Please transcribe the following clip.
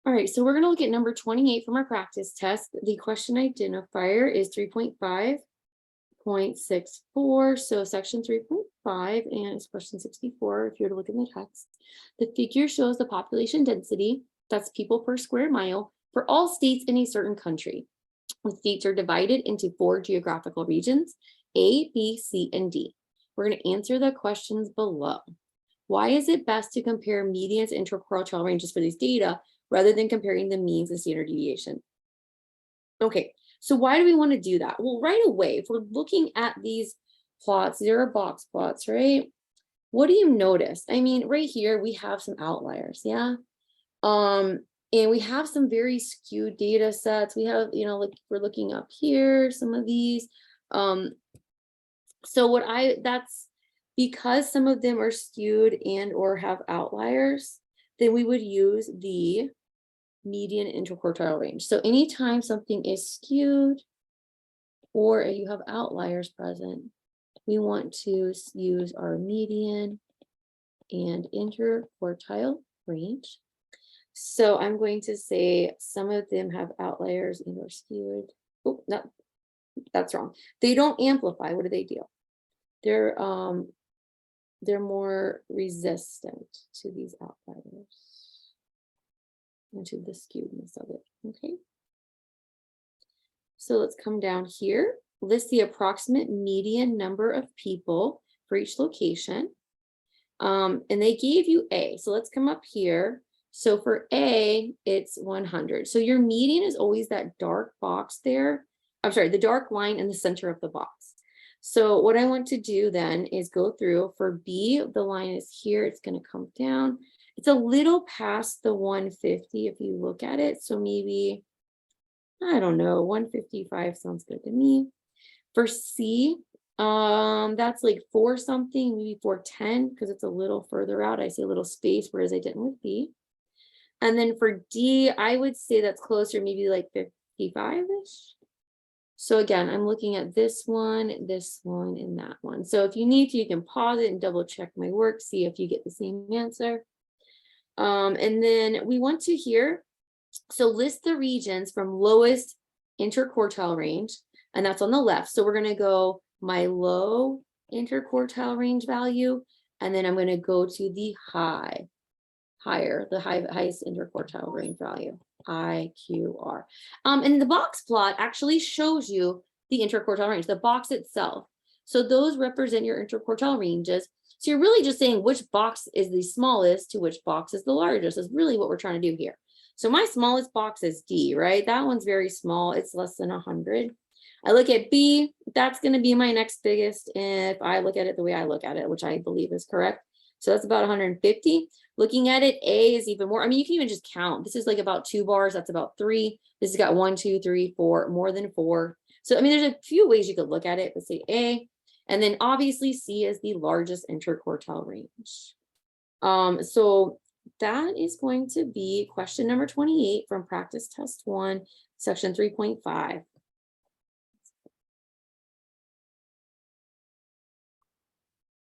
All right, so we're going to look at number 28 from our practice test. The question identifier is 3.5.64. So section 3.5 and it's question 64 if you were to look in the text. The figure shows the population density, that's people per square mile, for all states in a certain country. The states are divided into 4 geographical regions, A, B, C, and D. We're going to answer the questions below. Why is it best to compare medians and interquartile ranges for these data rather than comparing the means and standard deviation? Okay, so why do we want to do that? Well, right away, if we're looking at these plots, these are box plots, right? What do you notice? I mean, right here, we have some outliers, yeah? And we have some very skewed data sets. We have, like we're looking up here, some of these. So that's because some of them are skewed and or have outliers, then we would use the median interquartile range. So anytime something is skewed or you have outliers present, we want to use our median and interquartile range. So I'm going to say some of them have outliers and are skewed. Oh, no, that's wrong. They don't amplify. What do they do? They're more resistant to these outliers and to the skewedness of it. Okay. So let's come down here. List the approximate median number of people for each location. And they gave you A. So let's come up here. So for A, it's 100. So your median is always that dark box there. I'm sorry, the dark line in the center of the box. So what I want to do then is go through. For B, the line is here. It's going to come down. It's a little past the 150 if you look at it. So maybe, I don't know, 155 sounds good to me. For C, that's like 4 something, maybe 410, because it's a little further out. I see a little space, whereas I didn't with B. And then for D, I would say that's closer, maybe like 55-ish. So again, I'm looking at this one, and that one. So if you need to, you can pause it and double check my work, see if you get the same answer. And then we want to here, so list the regions from lowest interquartile range, and that's on the left. So we're going to go my low interquartile range value, and then I'm going to go to the highest interquartile range value, IQR. And the box plot actually shows you the interquartile range, the box itself. So those represent your interquartile ranges. So you're really just saying which box is the smallest to which box is the largest is really what we're trying to do here. So my smallest box is D, right? That one's very small. It's less than 100. I look at B, that's going to be my next biggest if I look at it the way I look at it, which I believe is correct. So that's about 150. Looking at it, A is even more. I mean, you can even just count. This is like about 2 bars. That's about 3. This has got 1, 2, 3, 4, more than 4. So, I mean, there's a few ways you could look at it, but say A. And then obviously C is the largest interquartile range. So that is going to be question number 28 from practice test 1, section 3.5.